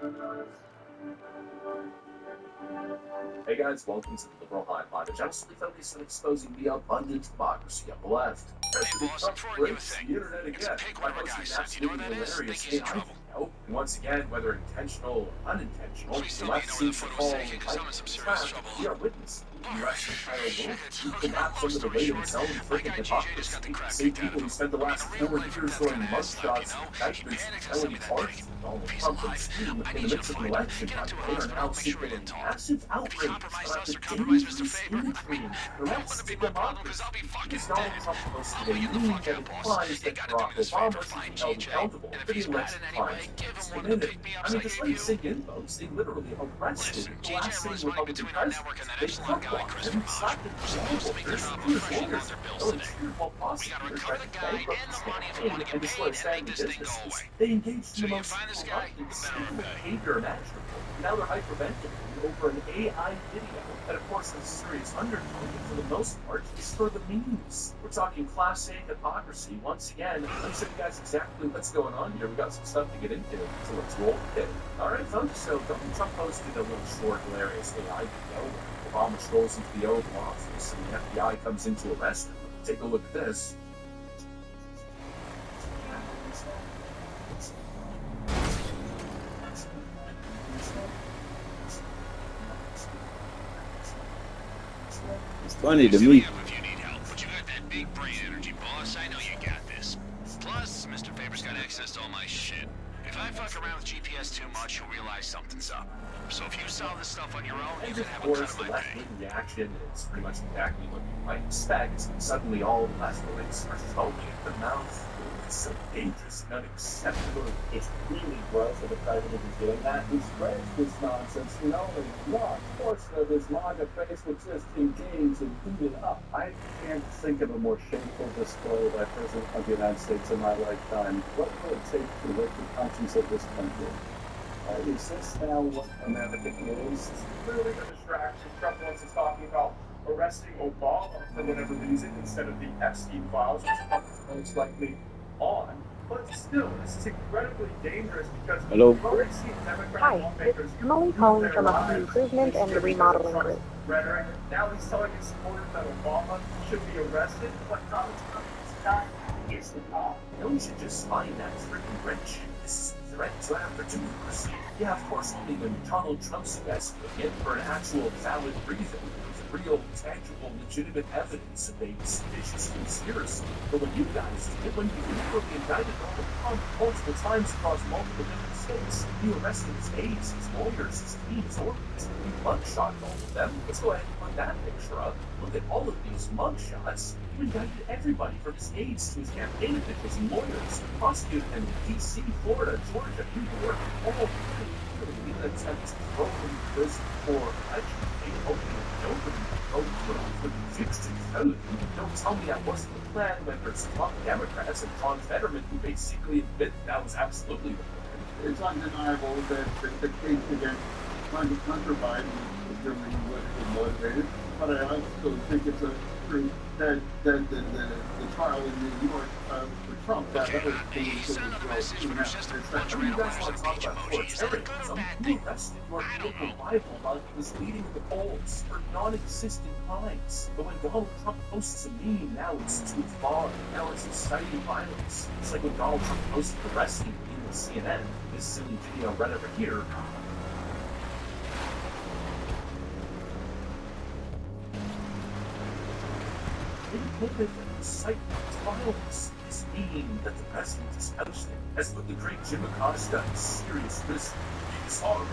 Hey guys, welcome to the Liberal High Pod, which honestly focused on exposing the abundant hypocrisy on the left. Hey President boss, I'm Trump for a new breaks thing. the internet If it's a again pig, by whatever guy posting an says, you know what absolutely that is? Think hilarious he's in AI trouble. video. And once again, whether intentional or unintentional, Please the tell me you left know where the seems to photo was fall taken, because right I'm in into some the serious trap trouble. we are witnessing. The Alright, U.S. entire shit. world to Okay, collapse long under the story weight of short, its own my freaking guy GJ just got the hypocrisy. crap Same kicked out people of who him. spent the I mean, last a real 4 life or years death throwing kind of ass slap, you mugshots, know? He indictments, and panics and sent felony me that charges pic. of Donald If he's Trump and alive, his team I in need the you to midst of an find him. election Get him to a campaign are hospital, now make sure he signaling didn't talk. massive If he outrage compromised about us the or compromised Mr. dangerous Faber, I imagery mean, and that threats wouldn't to be my problem, because democracy. I'll be fucking Because Donald dead. Trump posted I'll a be in the meme fuck that out, boss. implies You that gotta do Barack me this favor, Obama should be find held GJ. accountable And if for the he's bad alleged in any crimes way, that give him he one of the committed. I pick-me-ups mean, I just gave let it you. sink in, folks. They literally arrested Listen, the GJ last sitting runs money Republican between our president. network and that They Epsilon guy, court-martialed him Christopher and Maj. slapped him We're in supposed jail to make for the his job of his freshening lawyers. out their bills Well, today. cheered while We gotta prosecutors recover tried the to guy bankrupt and his the money if we campaign want to and get destroy paid his and make family this thing go businesses. away. They engaged in So the you most find this guy, corrupt and we better sinful pay. behavior imaginable. Now they're hyperventilating over an AI video that, of course, has a serious undertone, but for the most part, is for the memes. We're talking class A hypocrisy once again. Let me show you guys exactly what's going on here. We got some stuff to get into, so let's roll with it. All right, folks. So Donald Trump posted a little short, hilarious AI video where Obama strolls into the Oval Office and the FBI comes in to arrest him. Take a look at this. It's funny to Just hit me me. up if you need help, but you got that big brain energy, boss. I know you got this. Plus, Mr. Faber's got access to all my shit. If I fuck around with GPS too much, you'll realize something's up. So if you solve this stuff on your own, you And can of have a cut course, of the my pay. left-wing reaction is pretty much exactly what you might expect. Suddenly, all the left-wings are foaming at the mouth. It's so dangerous and unacceptable. It's really gross that the president is doing that. He spreads this nonsense knowing not. Of course, this MAGA Facebook just engaged and heated up. I can't think of a more shameful display by President of the United States in my lifetime. What will it take to wake the conscience of this country? Is this now what America is? It's clearly a distraction. Trump wants us talking about arresting Obama for whatever reason instead of the Epstein files, which Trump is most likely on. But still, this is incredibly dangerous because Hello? we've already seen Democrat Hi, this lawmakers is Emily calling their from a home lives improvement and to remodeling Trump's group. rhetoric. Now he's telling his supporters that Obama should be arrested. But Donald Trump is not. He is the cop. No one should just find that freaking wrench. This is a threat to our democracy. Yeah, of course, only when Donald Trump's investigating it for an actual valid reason. With real, tangible, legitimate evidence of a seditious conspiracy. But when you guys did it, when you literally indicted Donald Trump multiple times across multiple different states, you arrested his aides, his lawyers, his team, his organs, you mugshot all of them. Let's go ahead and put that picture up. Look at all of these mugshots. You indicted everybody from his aides to his campaign officials and lawyers, prosecuted them in D.C., Florida, Georgia, New York, all in an attempt to throw them in prison for allegedly opening nobody voted for conviction felony. Don't tell me that wasn't the plan when there's some Democrats and John Fetterman who basically admit that was absolutely the plan. It's undeniable that the case against Hunter Biden is really what is motivated, but I also think it's a truth that the trial in New York for Trump, that Okay, was he sent a message when there's just a bunch of You random guys letters want and to talk peach about emojis. Is that a good or authoritarianism? bad You thing? arrested your I don't political know. rival while he was leading the polls for non-existent crimes. But when Donald Trump posts a meme, now it's too far. Now it's inciting violence. It's like when Donald Trump posted the rescue meme with CNN. This silly video right over here. Implement and incite violence. This meme that the president is posting has put the great Jim Acosta in serious risk. It's already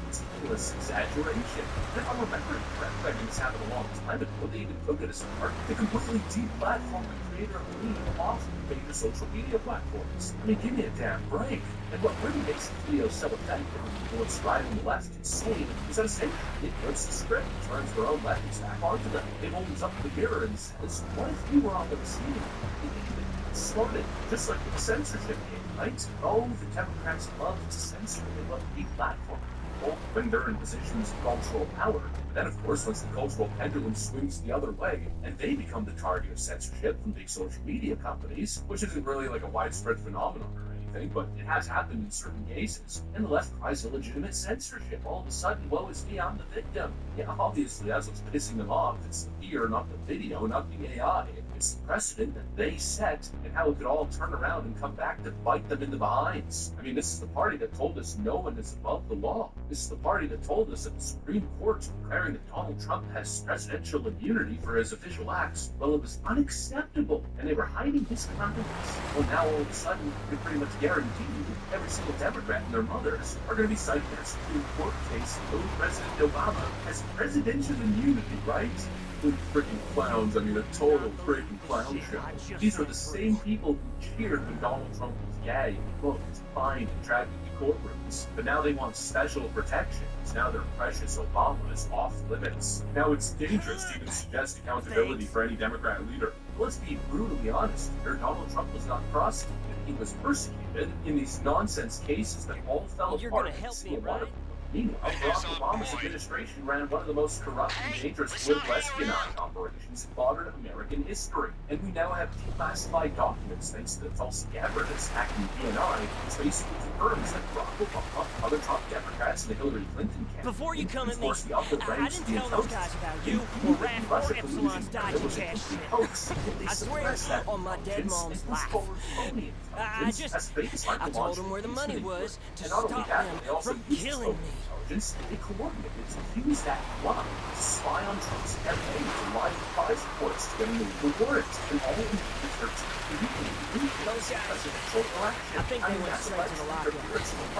ridiculous exaggeration. And if I'm remembering correctly, I mean, this happened a long time ago, they even took it as part to completely deplatform the creator of the meme off of major social media platforms. I mean, give me a damn break. And what really makes the video so effective, and what's driving the left insane, is that essentially it flips the script and turns their own weapons back onto them. It holds up the mirror and says, what if you were on the receiving end? It started just like with the censorship game, right? Oh, the Democrats love to censor, they love to deplatform people when they're in positions of cultural power. But then, of course, once the cultural pendulum swings the other way, and they become the target of censorship from big social media companies, which isn't really like a widespread phenomenon or anything. anything, but it has happened in certain cases. And the left cries illegitimate censorship. All of a sudden, woe is me, I'm the victim. Yeah, obviously, that's what's pissing them off. It's the fear, not the video, not the AI. It's the precedent that they set and how it could all turn around and come back to bite them in the behinds. I mean, this is the party that told us no one is above the law. This is the party that told us that the Supreme Court's declaring that Donald Trump has presidential immunity for his official acts. Well, it was unacceptable, and they were hiding his crimes. Well, now all of a sudden, you're pretty much guaranteed every single Democrat and their mothers are going to be citing their Supreme Court case over President Obama as presidential immunity, right? The freaking clowns, I mean, a total freaking clown show. These are the same people who cheered when Donald Trump was gay, booked, fined, and dragged into courtrooms. But now they want special protections. Now their precious Obama is off limits. Now it's dangerous to even suggest accountability for any Democrat leader. Let's be brutally honest here. Donald Trump was not prosecuted. He was persecuted in these nonsense cases that all fell apart. Meanwhile, Barack Obama's administration ran one of the most corrupt and dangerous political espionage operations in modern American history. And we now have declassified documents thanks to the Tulsi Gabbard hacking DNI, which basically confirms that Barack Obama, other top Democrats, and the Hillary Clinton campaign Before you come at me, the upper I ranks didn't tell those guys about you or Rand or Epsilon's dodgy cash shit. I swear on my dead mom's life. I told them where the money was to stop them from killing me. They coordinated to use that plot to spy on Trump's campaign, to lie to prize reports, to get him the warrants, and all of the presidential election. I think they went straight to the lockout.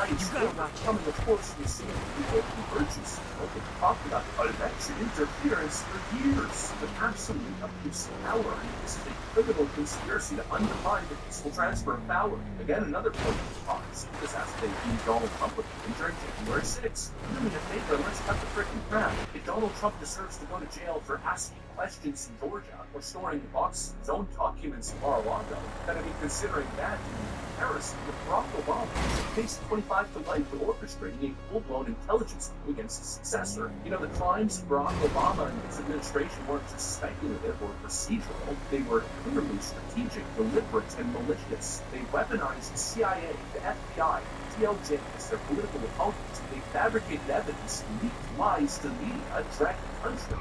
You gotta watch coming, of course, we see people convergence. They talked about election interference for years. The absolute abuse of power. This is a criminal conspiracy to undermine the peaceful transfer of power. Again, another point of hypocrisy. This has to be Donald Trump with during January 6th. Do me a favor, let's cut the freaking crap. If Donald Trump deserves to go to jail for asking questions in Georgia or storing the box his own documents in Mar-a-Lago, then I mean, considering that in comparison with Barack Obama, faced 25 to life for orchestrating a full-blown intelligence coup against his successor. You know, the crimes of Barack Obama and his administration weren't just speculative or procedural. They were clearly strategic, deliberate, and malicious. They weaponized the CIA, the FBI, DOJ as their political opponents. They fabricated evidence, leaked lies to the media, dragged the country.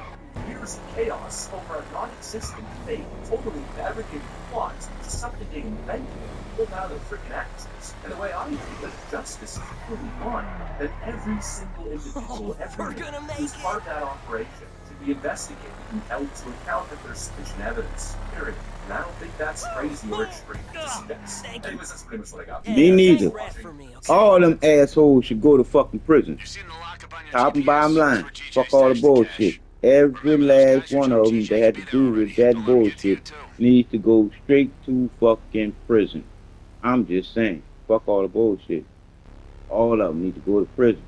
Years of chaos over a non-existent, fake, totally fabricated plot to something they invented and pulled out of freaking actors. And the way I view it, justice is really on. That every single individual, everyone who's part of that operation should be investigated and held to account if there's sufficient evidence. Period. And I don't think that's crazy or extreme to suggest. Anyways, that's pretty much what I got. Me neither. All them assholes should go to fucking prison. Top and bottom line. Fuck all the bullshit. Every last one of them that had to do with that bullshit needs to go straight to fucking prison. I'm just saying. Fuck all the bullshit. All of them need to go to prison.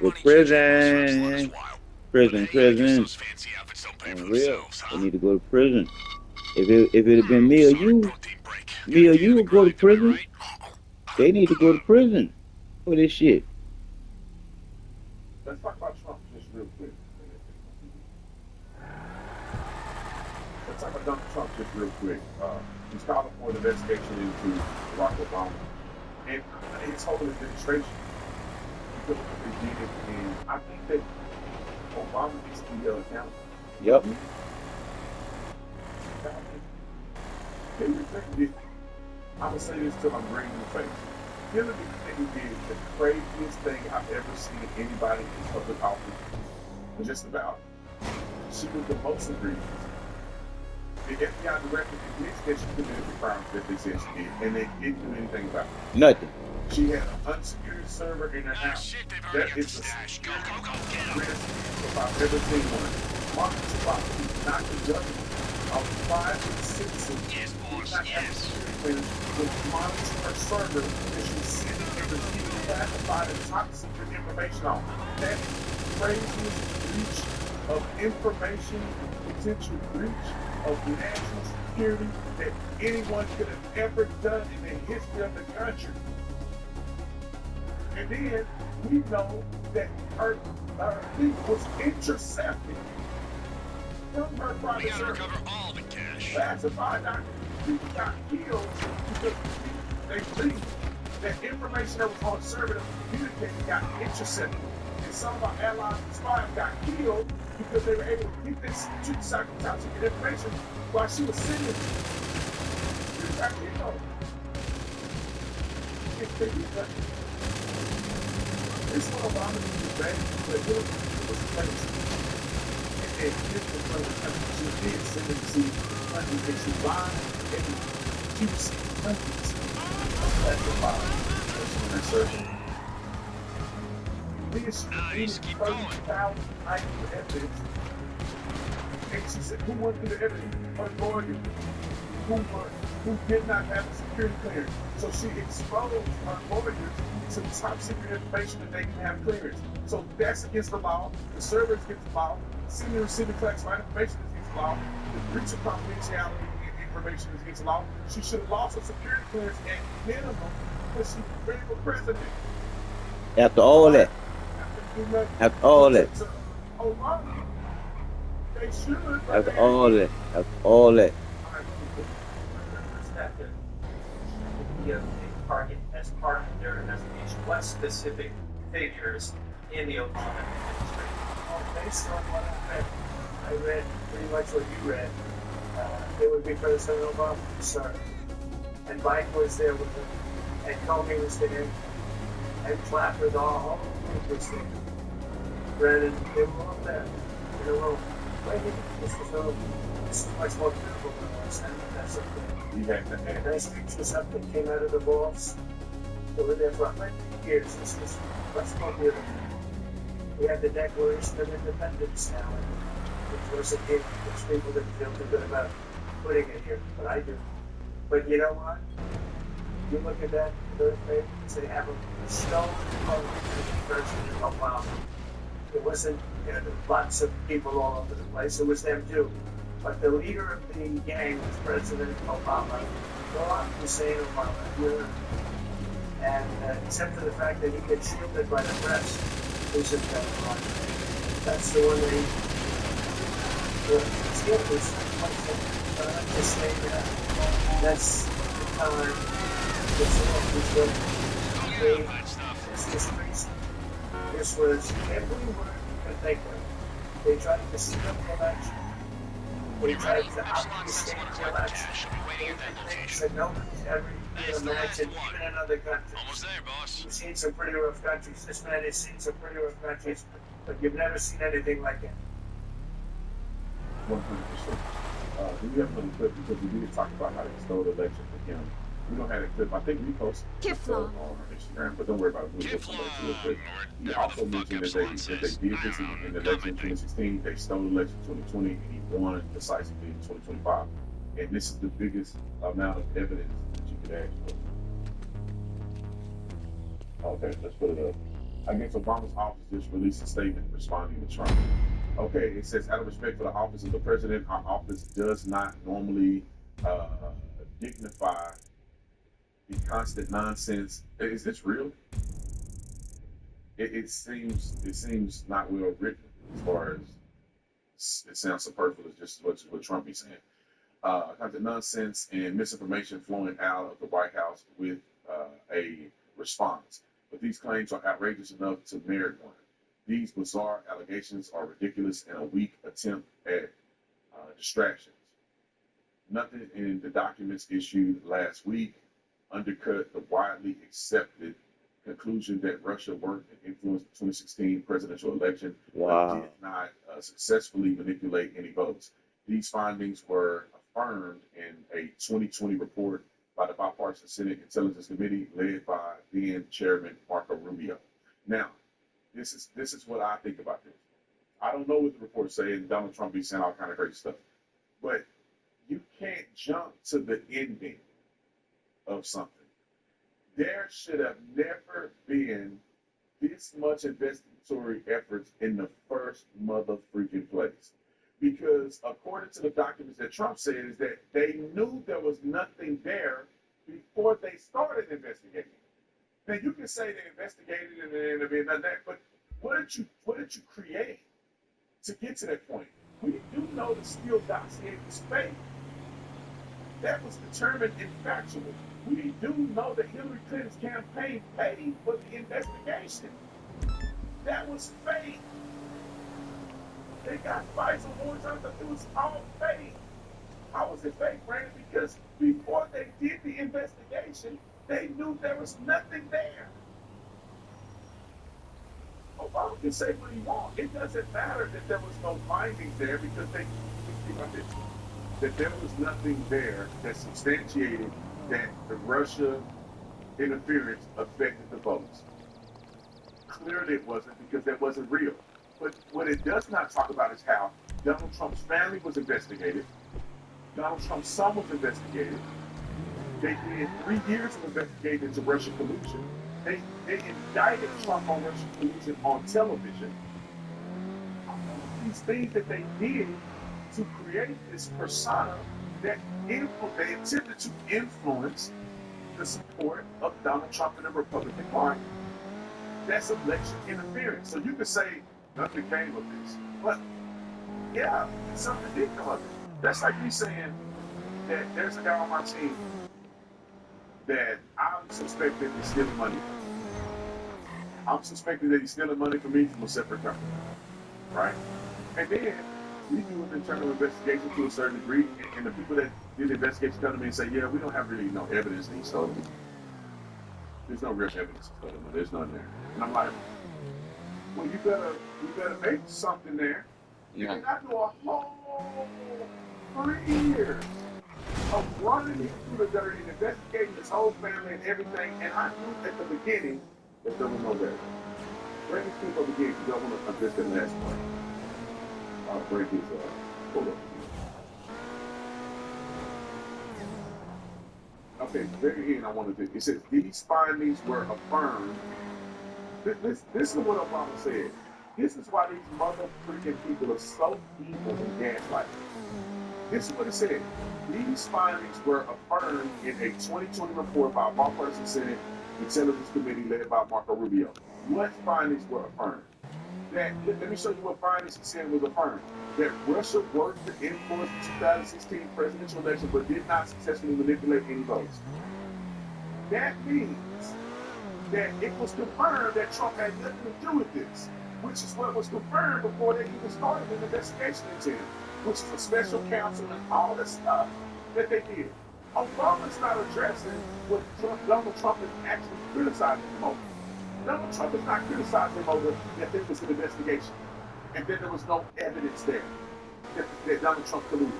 Go to prison. Prison. And real. They need to go to prison. If it had been me or you would go to prison. They need to go to prison for this shit. Let's talk about Trump just real quick. Let's talk about Donald Trump just real quick. He's calling for an investigation into Barack Obama and his whole administration. He took what they did, and I think that Obama needs to be held accountable. Yep. I'm gonna say this till I'm green in the face. Hillary Clinton did the craziest thing I've ever seen anybody in public office. Just about. She was the most egregious. The FBI director admits that she committed the crimes that they said she did, and they didn't do anything about it. Nothing. She had an unsecured server in her house. That is the risk if I've ever seen one. Mark Chewbacca, not the judge. A private citizen not have security clearance would monitor her server and she's sending and receiving classified and top secret information on. That is the craziest breach of information, potential breach of national security that anyone could have ever done in the history of the country. And then we know that her leak was intercepted from her private server. Recover all the cash. Classified documents. People got killed because they leaked information that was on the server that was communicated got intercepted. And some of our allies and spies got killed because they were able to get this cytotoxic information while she was sending it. She got killed. This one Obama was bad, but it was crazy. And this was one of the countries she did send them to see countries that she lied and she was seeing countries. That's the problem. That's when they're searching. Nice, keep going. 30,000 items of evidence. And she said, who went through the evidence? Her lawyer, who did not have a security clearance. So she exposed her lawyers to top secret information that they didn't have clearance. So that's against the law. The server is against the law. Sending and receiving classified information is against the law. The breach of confidentiality information is against the law. She should have lost her security clearance at minimum because she ran for president. After all that. After all that. Obama, they should. After all that. After all that. Perspective, the target as part of their investigation. What specific figures in the Obama administration? Based on what I read pretty much what you read. It would be President Obama, sir. And Mike was there with him, and Comey was there, and Clapper, all was there. Brandon, they were all there in a room. This was much more beautiful than I was, and that's okay. You had the And nice pictures up that came out of the walls. They were there for 100 years. This was much more beautiful. We had the Declaration of Independence now, which was a gift which people didn't feel too good about putting it here, but I do. But you know what? You look at that, those papers, they have a stone quote of President Obama. It wasn't, there were lots of people all over the place, it was them too. But the leader of the gang was President Obama. Barack Hussein Obama. And except for the fact that he gets shielded by the press, who's in that one. That's the one that he skilled was to say that that's the time this was crazy. This was every word you could think of. They tried to steal the election. They tried to obfuscate the election. Things that nobody's ever even imagined, even in other countries. Almost there, boss. You've seen some pretty rough countries. This man has seen some pretty rough countries, but you've never seen anything like it. 100%. Do you have another clip? Because we did talk about how they stole the election for him. We don't have a clip. I think we posted it on Instagram, but don't worry about it. We'll go back to it. He also mentioned that they did this in the election in 2016. They stole the election in 2020, and he won decisively in 2025. And this is the biggest amount of evidence that you could ask for. Okay, let's put it up. I guess Obama's office just released a statement responding to Trump. Okay, it says, out of respect for the office of the president, our office does not normally dignify the constant nonsense. Is this real? It seems not well written as far as it sounds superfluous, just what Trump is saying. Constant nonsense and misinformation flowing out of the White House with a response. But these claims are outrageous enough to merit one. These bizarre allegations are ridiculous and a weak attempt at distractions. Nothing in the documents issued last week undercut the widely accepted conclusion that Russia worked and influenced the 2016 presidential election, but did not successfully manipulate any votes. These findings were affirmed in a 2020 report by the Bipartisan Senate Intelligence Committee led by then Chairman Marco Rubio. Now, this is what I think about this. I don't know what the report's saying. Donald Trump be saying all kind of crazy stuff, but you can't jump to the ending of something. There should have never been this much investigatory efforts in the first mother freaking place. Because according to the documents that Trump said is that they knew there was nothing there before they started investigating. Now you can say they investigated and there be nothing there, but what did you create to get to that point? We do know the Steele dossier was fake. That was determined and factual. We do know that Hillary Clinton's campaign paid for the investigation. That was fake. They got Pfizer more times, but it was all fake. How was it fake, Brandon? Because before they did the investigation, they knew there was nothing there. Obama can say what he wants. It doesn't matter that there was no findings there because that there was nothing there that substantiated that the Russia interference affected the votes. Clearly it wasn't because that wasn't real. But what it does not talk about is how Donald Trump's family was investigated. Donald Trump's son was investigated. They did 3 years of investigating into Russian collusion. They indicted Trump on Russian collusion on television. These things that they did to create this persona that they attempted to influence the support of Donald Trump and the Republican Party. That's election interference. So you could say nothing came of this. But yeah, something did come of it. That's like me saying that there's a guy on my team that I'm suspecting is stealing money. I'm suspecting that he's stealing money from me from a separate company. Right? And then we do an internal investigation to a certain degree, and the people that did the investigation come to me and say, yeah, we don't have really no evidence that he stole it. There's no real evidence of it. There's none there. And I'm like, well, you better make something there. Yeah. And I do a whole 3 years of running him through the dirt and investigating his whole family and everything, and I knew at the beginning that there was no evidence. Bring these people up again, because I want to address that last part. I'll break his hold up. Okay, very end I wanted to, it says, these findings were affirmed. This is what Obama said. This is why these mother freaking people are so evil and gaslighting. This is what it said. These findings were affirmed in a 2020 report by a bipartisan Senate Intelligence Committee led by Marco Rubio. What findings were affirmed? That, let me show you what findings he said was affirmed. That Russia worked to influence the 2016 presidential election but did not successfully manipulate any votes. That means that it was confirmed that Trump had nothing to do with this, which is what was confirmed before they even started an investigation into him, which is a special counsel and all this stuff that they did. Obama's not addressing what Donald Trump is actually criticizing him over. Donald Trump is not criticizing him over that there was an investigation and then there was no evidence there that Donald Trump colluded.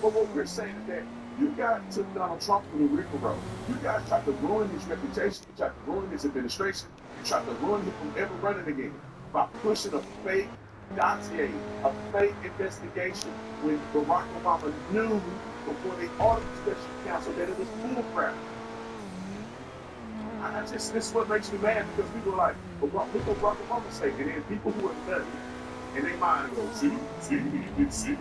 But what we're saying is that you guys took Donald Trump through the rigmarole. You guys tried to ruin his reputation, you tried to ruin his administration, you tried to ruin him from ever running again by pushing a fake dossier, a fake investigation when Barack Obama knew before they ordered the special counsel that it was bullcrap. This is what makes me mad because people are like, look what Barack Obama say, and then people who are nutty in their mind go, see.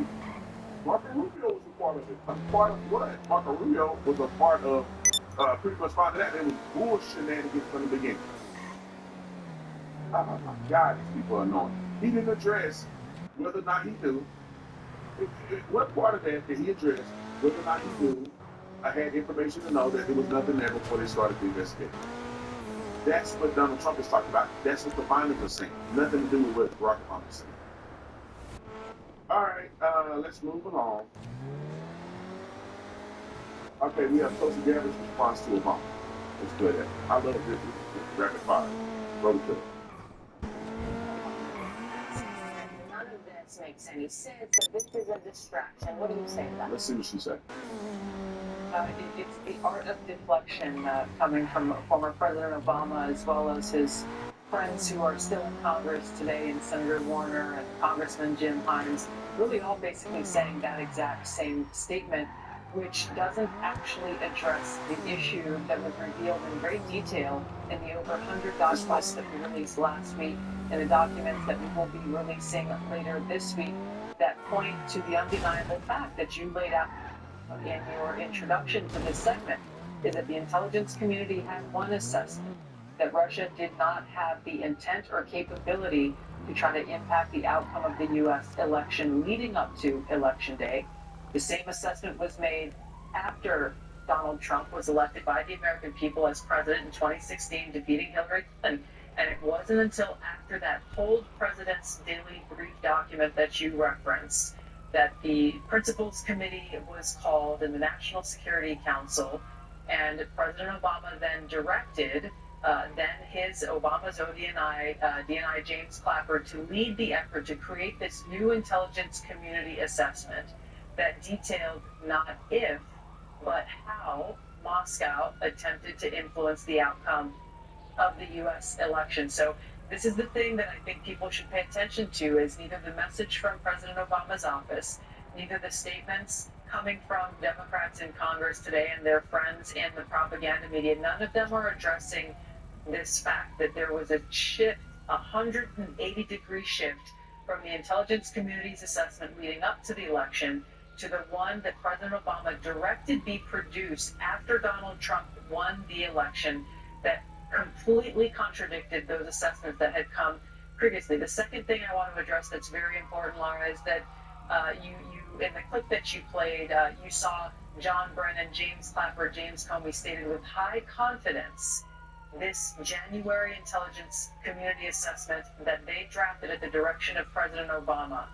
Marco Rubio was a part of it. A part of what? Marco Rubio was a part of pretty much finding out there was bull shenanigans from the beginning. Oh my God, these people are annoying. He didn't address whether or not he knew. What part of that did he address whether or not he knew? I had information to know that there was nothing there before they started the investigation. That's what Donald Trump is talking about. That's what the findings are saying. Nothing to do with what Barack Obama is saying. All right, let's move along. Okay, we have Tulsi Gabbard's response to Obama. Let's do that. I love this rapid fire. Roll it. None of this makes any sense. That this is a distraction. What do you say to that? Let's see what she said. It's the art of deflection coming from former President Obama as well as his friends who are still in Congress today, and Senator Warner and Congressman Jim Hines, really all basically saying that exact same statement, which doesn't actually address the issue that was revealed in great detail in the over 100 documents that we released last week and the documents that we will be releasing later this week that point to the undeniable fact that you laid out in your introduction to this segment, is that the intelligence community had one assessment, that Russia did not have the intent or capability to try to impact the outcome of the U.S. election leading up to Election Day. The same assessment was made after Donald Trump was elected by the American people as president in 2016, defeating Hillary Clinton. And it wasn't until after that polled President's Daily Brief document that you referenced that the Principals Committee was called in the National Security Council, and President Obama then directed Obama's DNI James Clapper to lead the effort to create this new intelligence community assessment that detailed not if, but how Moscow attempted to influence the outcome of the U.S. election. So this is the thing that I think people should pay attention to, is neither the message from President Obama's office, neither the statements coming from Democrats in Congress today and their friends in the propaganda media, none of them are addressing this fact that there was a shift, a 180-degree shift from the intelligence community's assessment leading up to the election to the one that President Obama directed be produced after Donald Trump won the election, that completely contradicted those assessments that had come previously. The second thing I want to address that's very important, Laura, is that you in the clip that you played, you saw John Brennan, James Clapper, James Comey stated with high confidence this January intelligence community assessment that they drafted at the direction of President Obama.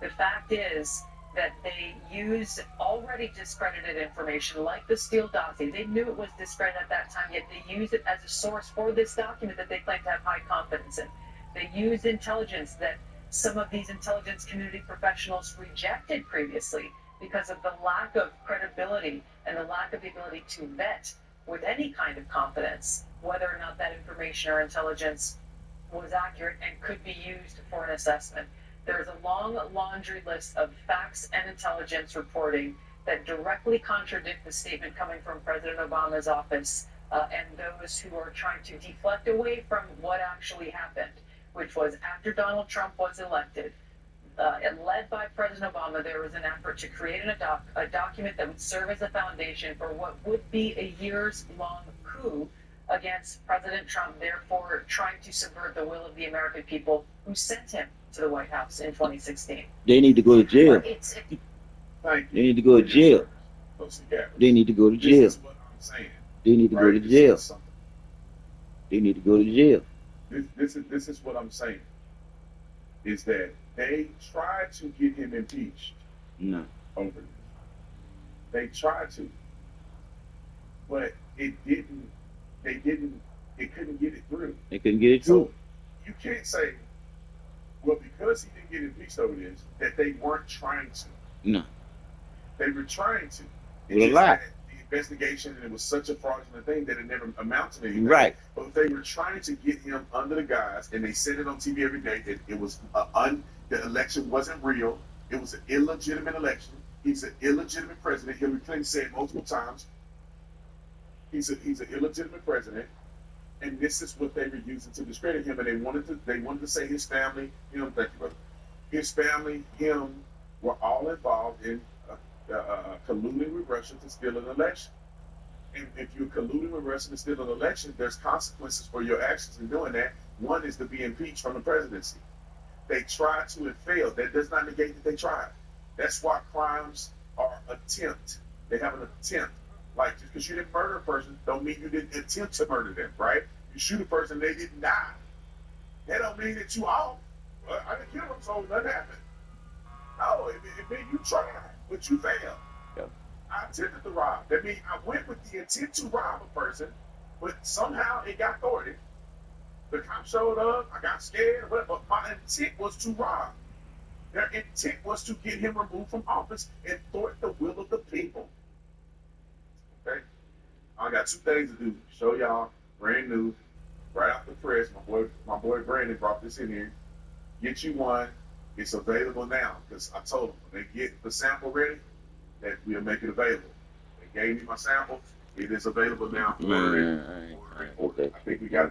The fact is that they used already discredited information like the Steele dossier. They knew it was discredited at that time, yet they used it as a source for this document that they claim to have high confidence in. They used intelligence that some of these intelligence community professionals rejected previously because of the lack of credibility and the lack of the ability to vet with any kind of confidence whether or not that information or intelligence was accurate and could be used for an assessment. There's a long laundry list of facts and intelligence reporting that directly contradict the statement coming from President Obama's office and those who are trying to deflect away from what actually happened, which was after Donald Trump was elected, and led by President Obama, there was an effort to create a document that would serve as a foundation for what would be a years-long coup against President Trump, therefore trying to subvert the will of the American people who sent him to the White House in 2016. They need to go to jail. They need to go to jail. They need to go to jail. This is what I'm saying. They need to go to jail. They need to go to jail. This is what I'm saying. Is that they tried to get him impeached. No. Over this. They tried to. But it didn't. They couldn't get it through. They couldn't get it through. So you can't say, well, because he didn't get impeached over this, that they weren't trying to. No. They were trying to. With a lie. The investigation, and it was such a fraudulent thing that it never amounted to anything. Right. But they were trying to get him under the guise, and they said it on TV every day that it was the election wasn't real. It was an illegitimate election. He's an illegitimate president. Hillary Clinton said multiple times. He's an illegitimate president, and this is what they were using to discredit him. And they wanted to say his family, thank you, brother. His family, him, were all involved in colluding with Russia to steal an election. And if you're colluding with Russia to steal an election, there's consequences for your actions in doing that. One is to be impeached from the presidency. They tried to and failed. That does not negate that they tried. That's why crimes are attempt. They have an attempt. Like, just because you didn't murder a person, don't mean you didn't attempt to murder them, right? You shoot a person, they didn't die. That don't mean that you off. Well, I didn't kill them, so nothing happened. No, it means you tried, but you failed. Yep. I attempted to rob. That means I went with the intent to rob a person, but somehow it got thwarted. The cop showed up, I got scared, but my intent was to rob. Their intent was to get him removed from office and thwart the will of the people. Okay? I got two things to do. Show y'all, brand new, right off the press. My boy Brandon brought this in here. Get you one. It's available now, because I told them when they get the sample ready, that we'll make it available. They gave me my sample. It is available now. Okay. I think we got